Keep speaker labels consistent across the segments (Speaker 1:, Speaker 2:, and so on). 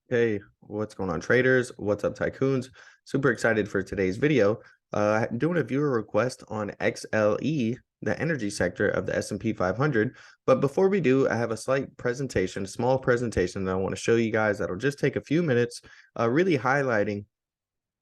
Speaker 1: Hey, what's going on, traders? What's up, tycoons? Super excited for today's video. Doing a viewer request on XLE, the energy sector of the S&P 500. But before we do, I have a slight presentation, a small presentation that I want to show you guys that'll just take a few minutes, really highlighting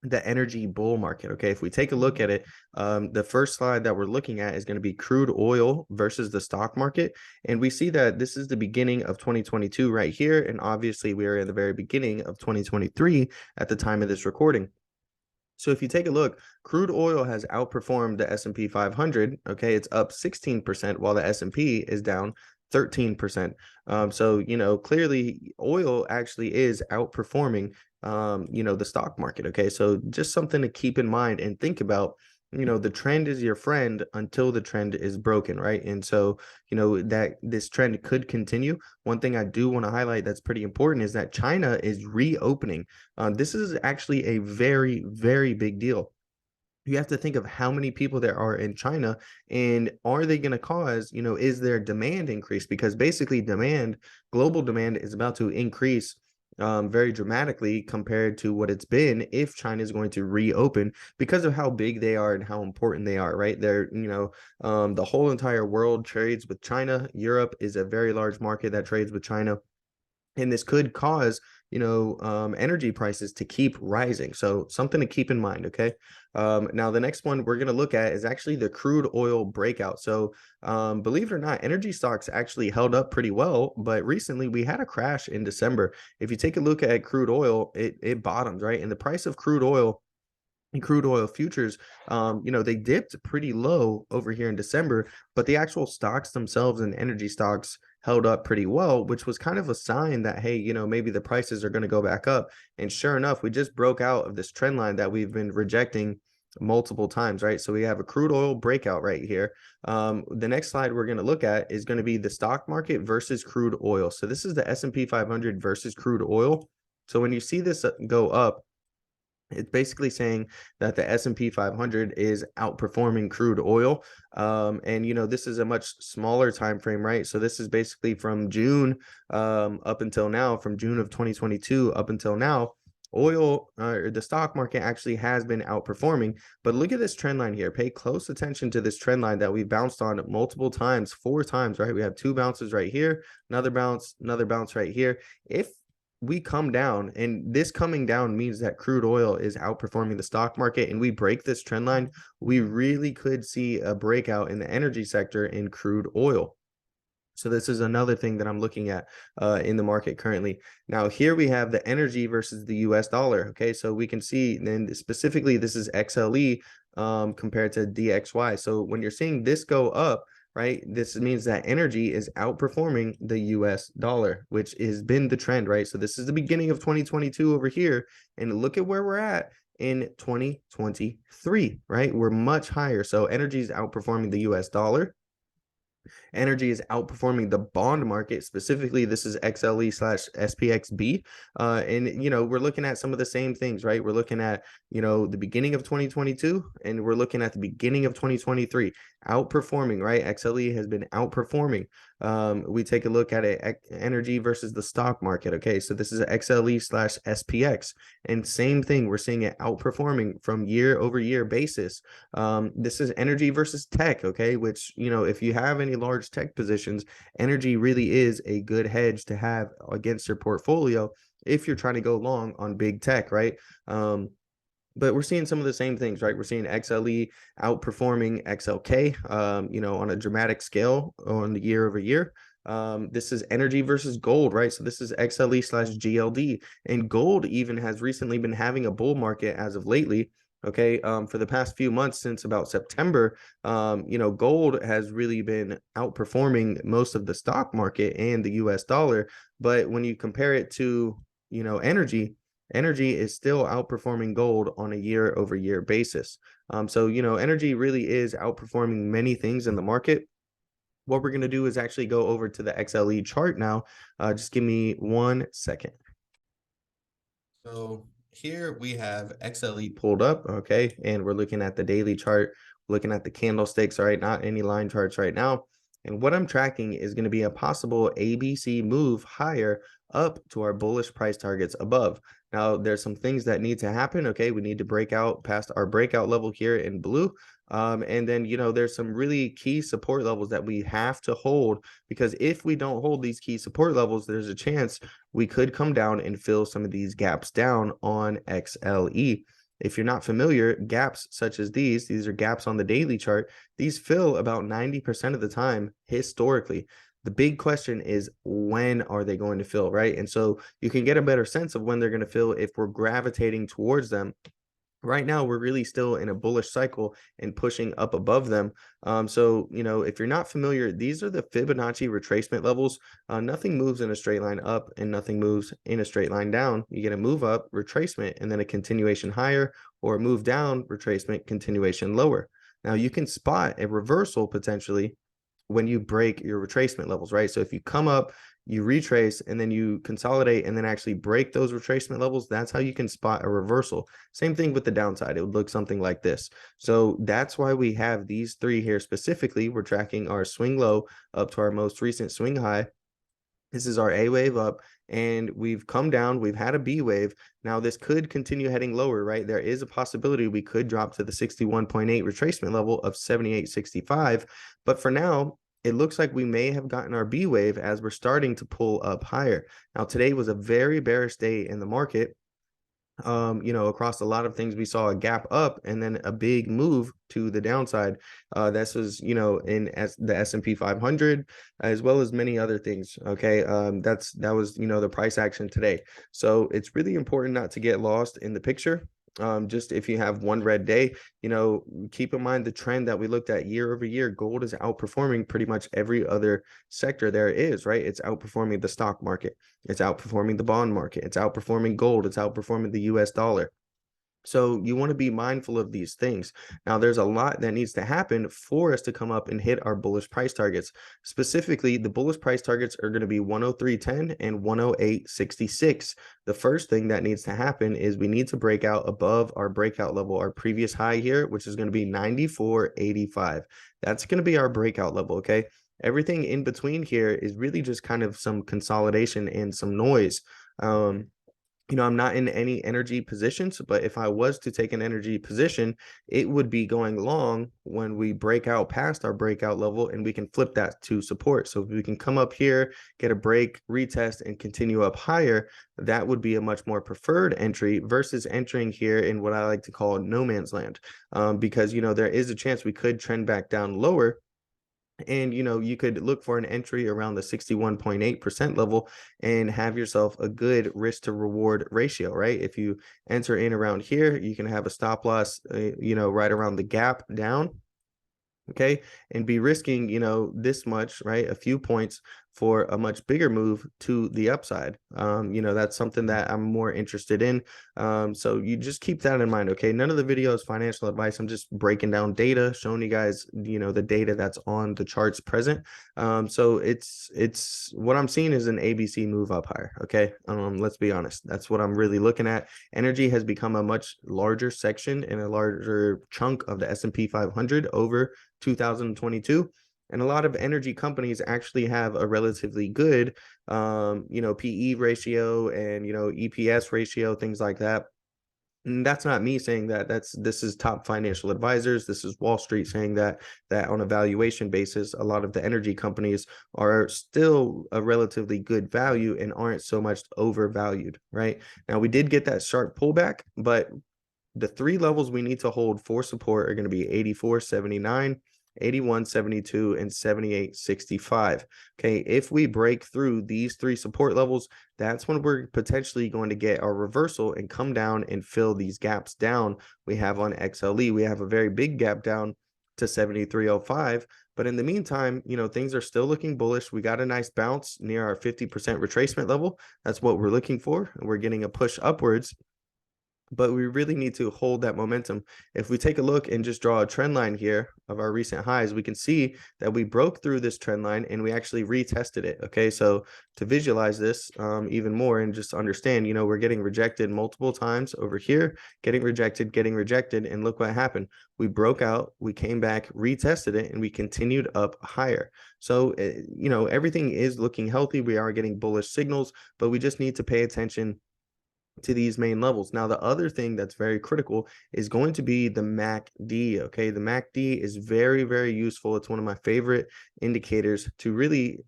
Speaker 1: the energy bull market. Okay, if we take a look at it, the first slide that we're looking at is going to be crude oil versus the stock market, and we see that this is the beginning of 2022 right here, and obviously we are in the very beginning of 2023 at the time of this recording. So if you take a look, crude oil has outperformed the S&P 500. Okay, it's up 16% while the S&P is down 13%. So, clearly oil actually is outperforming, the stock market. Okay, so just something to keep in mind and think about. The trend is your friend until the trend is broken, right? And so, that this trend could continue. One thing I do want to highlight that's pretty important is that China is reopening. This is actually a very, very big deal. You have to think of how many people there are in China, and are they going to cause, is there demand increase? Because basically global demand is about to increase very dramatically compared to what it's been if China is going to reopen because of how big they are and how important they are, right? The whole entire world trades with China. Europe is a very large market that trades with China, and this could cause energy prices to keep rising, so something to keep in mind. Okay, now the next one we're going to look at is actually the crude oil breakout. So believe it or not, energy stocks actually held up pretty well, but recently we had a crash in December. If you take a look at crude oil, it bottomed, right? And the price of crude oil and crude oil futures, they dipped pretty low over here in December, but the actual stocks themselves and energy stocks held up pretty well, which was kind of a sign that, hey, maybe the prices are going to go back up. And sure enough, we just broke out of this trend line that we've been rejecting multiple times, right? So we have a crude oil breakout right here. The next slide we're going to look at is going to be the stock market versus crude oil. So this is the S&P 500 versus crude oil. So when you see this go up, it's basically saying that the S&P 500 is outperforming crude oil. And this is a much smaller time frame, right? So this is basically from June up until now, from June of 2022 up until now. Oil, the stock market actually has been outperforming. But look at this trend line here. Pay close attention to this trend line that we've bounced on multiple times, 4 times, right? We have 2 bounces right here, another bounce right here. If we come down, and this coming down means that crude oil is outperforming the stock market, and we break this trend line, we really could see a breakout in the energy sector in crude oil. So this is another thing that I'm looking at in the market currently. Now here we have the energy versus the US dollar. Okay, so we can see, then specifically this is XLE compared to DXY. So when you're seeing this go up, right, this means that energy is outperforming the US dollar, which has been the trend, right? So this is the beginning of 2022 over here, and look at where we're at in 2023, right? We're much higher. So energy is outperforming the US dollar. Energy is outperforming the bond market. Specifically, this is XLE slash SPXB. And, we're looking at some of the same things, right? We're looking at, the beginning of 2022, and we're looking at the beginning of 2023, outperforming, right? XLE has been outperforming. We take a look at it, energy versus the stock market. Okay, so this is XLE slash SPX, and same thing, we're seeing it outperforming from year over year basis. This is energy versus tech. Okay, which, if you have any large tech positions, energy really is a good hedge to have against your portfolio if you're trying to go long on big tech, right? But we're seeing some of the same things, right? We're seeing XLE outperforming XLK, on a dramatic scale on the year over year. This is energy versus gold, right? So this is XLE slash GLD, and gold even has recently been having a bull market as of lately. Okay, for the past few months, since about September, gold has really been outperforming most of the stock market and the US dollar. But when you compare it to, energy is still outperforming gold on a year over year basis. So, energy really is outperforming many things in the market. What we're going to do is actually go over to the XLE chart now. Just give me 1 second. So here we have XLE pulled up, okay, and we're looking at the daily chart, looking at the candlesticks, all right, not any line charts right now. And what I'm tracking is going to be a possible ABC move higher up to our bullish price targets above. Now, there's some things that need to happen. Okay, we need to break out past our breakout level here in blue. And then, there's some really key support levels that we have to hold, because if we don't hold these key support levels, there's a chance we could come down and fill some of these gaps down on XLE. If you're not familiar, gaps such as these are gaps on the daily chart. These fill about 90% of the time historically. The big question is, when are they going to fill, right? And so you can get a better sense of when they're going to fill if we're gravitating towards them. Right now, we're really still in a bullish cycle and pushing up above them. So, if you're not familiar, these are the Fibonacci retracement levels. Nothing moves in a straight line up and nothing moves in a straight line down. You get a move up, retracement, and then a continuation higher, or a move down, retracement, continuation lower. Now, you can spot a reversal potentially when you break your retracement levels, right? So if you come up, you retrace, and then you consolidate and then actually break those retracement levels, that's how you can spot a reversal. Same thing with the downside. It would look something like this. So that's why we have these three here specifically. We're tracking our swing low up to our most recent swing high. This is our A wave up, and we've come down. We've had a B wave. Now this could continue heading lower, right? There is a possibility we could drop to the 61.8 retracement level of 78.65. But for now, it looks like we may have gotten our B wave as we're starting to pull up higher. Now, today was a very bearish day in the market. Across a lot of things, we saw a gap up and then a big move to the downside. This was, in the S&P 500, as well as many other things. Okay. That was, the price action today. So it's really important not to get lost in the picture. Just if you have one red day, keep in mind the trend that we looked at year over year. Gold is outperforming pretty much every other sector there is, right? It's outperforming the stock market. It's outperforming the bond market. It's outperforming gold. It's outperforming the US dollar. So you want to be mindful of these things. Now, there's a lot that needs to happen for us to come up and hit our bullish price targets. Specifically, the bullish price targets are going to be 103.10 and 108.66. The first thing that needs to happen is we need to break out above our breakout level, our previous high here, which is going to be 94.85. That's going to be our breakout level, okay? Everything in between here is really just kind of some consolidation and some noise. I'm not in any energy positions, but if I was to take an energy position, it would be going long when we break out past our breakout level and we can flip that to support. So if we can come up here, get a break, retest, and continue up higher, that would be a much more preferred entry versus entering here in what I like to call no man's land. Because, there is a chance we could trend back down lower. And, you could look for an entry around the 61.8% level and have yourself a good risk to reward ratio, right? If you enter in around here, you can have a stop loss, right around the gap down. Okay, and be risking, this much, right? A few points for a much bigger move to the upside. That's something that I'm more interested in. So you just keep that in mind. Okay, none of the video is financial advice. I'm just breaking down data, showing you guys, the data that's on the charts present. So it's what I'm seeing is an ABC move up higher. Okay, let's be honest. That's what I'm really looking at. Energy has become a much larger section and a larger chunk of the S&P 500 over 2022. And a lot of energy companies actually have a relatively good, PE ratio and, EPS ratio, things like that. And that's not me saying that. This is top financial advisors. This is Wall Street saying that on a valuation basis, a lot of the energy companies are still a relatively good value and aren't so much overvalued, right? Now, we did get that sharp pullback, but the three levels we need to hold for support are going to be 84.79, 81.72, and 78.65. Okay, if we break through these three support levels, that's when we're potentially going to get our reversal and come down and fill these gaps down we have on XLE. We have a very big gap down to 73.05. But in the meantime, things are still looking bullish. We got a nice bounce near our 50% retracement level. That's what we're looking for. We're getting a push upwards. but we really need to hold that momentum. If we take a look and just draw a trend line here of our recent highs, we can see that we broke through this trend line and we actually retested it. Okay, so to visualize this even more and just understand, you know, we're getting rejected multiple times over here, getting rejected, and look what happened. We broke out, we came back, retested it, and we continued up higher. So, you know, everything is looking healthy. We are getting bullish signals, but we just need to pay attention to these main levels. Now, the other thing that's very critical is going to be the MACD. Okay, the MACD is very, very useful. It's one of my favorite indicators to really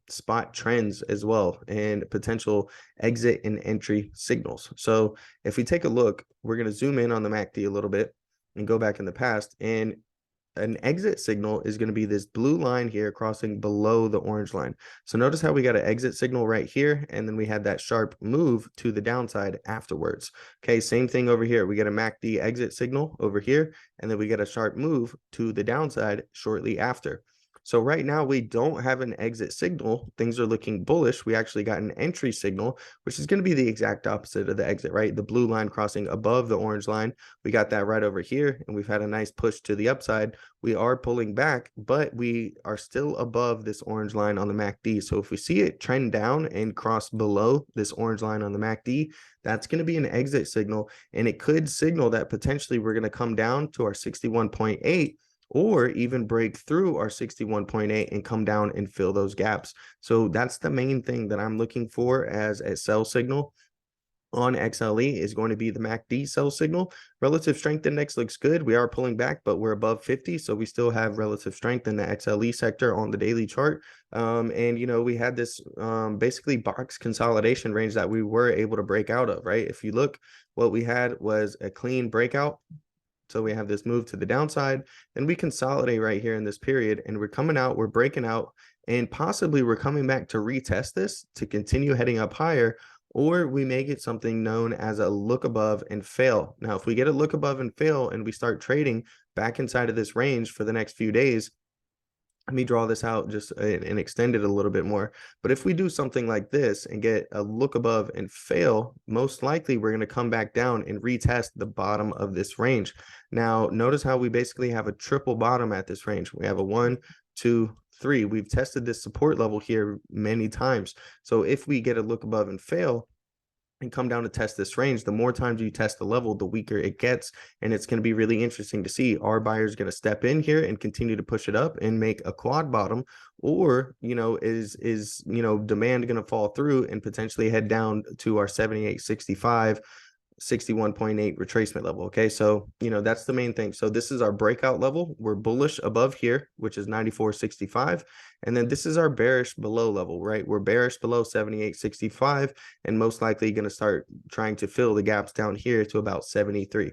Speaker 1: spot trends as well and potential exit and entry signals. So if we take a look, we're going to zoom in on the MACD a little bit and go back in the past, and an exit signal is going to be this blue line here crossing below the orange line. So notice how we got an exit signal right here, and then we had that sharp move to the downside afterwards. Okay, same thing over here. We get a MACD exit signal over here, and then we get a sharp move to the downside shortly after. So right now we don't have an exit signal. Things are looking bullish. We actually got an entry signal, which is going to be the exact opposite of the exit, right? The blue line crossing above the orange line. We got that right over here, and we've had a nice push to the upside. We are pulling back, but we are still above this orange line on the MACD. So if we see it trend down and cross below this orange line on the MACD, that's going to be an exit signal, and it could signal that potentially we're going to come down to our 61.8 or even break through our 61.8 and come down and fill those gaps. So that's the main thing that I'm looking for as a sell signal on XLE is going to be the MACD sell signal. Relative strength index looks good. We are pulling back, but we're above 50. So we still have relative strength in the XLE sector on the daily chart. And, you know, we had this basically box consolidation range that we were able to break out of, right? If you look, what we had was a clean breakout. So we have this move to the downside, and we consolidate right here in this period, and we're coming out, we're breaking out, and possibly we're coming back to retest this to continue heading up higher, or we may get something known as a look above and fail. Now, if we get a look above and fail and we start trading back inside of this range for the next few days, let me draw this out just and extend it a little bit more. But if we do something like this and get a look above and fail, most likely we're going to come back down and retest the bottom of this range. Now, notice how we basically have a triple bottom at this range. We have a 1, 2, 3. We've tested this support level here many times. So if we get a look above and fail and come down to test this range, the more times you test the level, the weaker it gets. And it's going to be really interesting to see, are buyers going to step in here and continue to push it up and make a quad bottom, or, you know, is you know, demand going to fall through and potentially head down to our 78.65 61.8 retracement level. Okay, so, you know, that's the main thing. So this is our breakout level. We're bullish above here, which is 94.65, and then this is our bearish below level, right? We're bearish below 78.65, and most likely going to start trying to fill the gaps down here to about 73.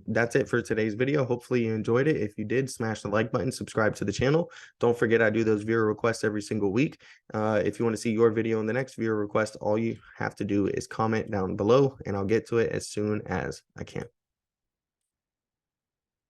Speaker 1: That's it for today's video. Hopefully you enjoyed it. If you did, smash the like button, subscribe to the channel. Don't forget, I do those viewer requests every single week. If you want to see your video in the next viewer request, all you have to do is comment down below and I'll get to it as soon as I can.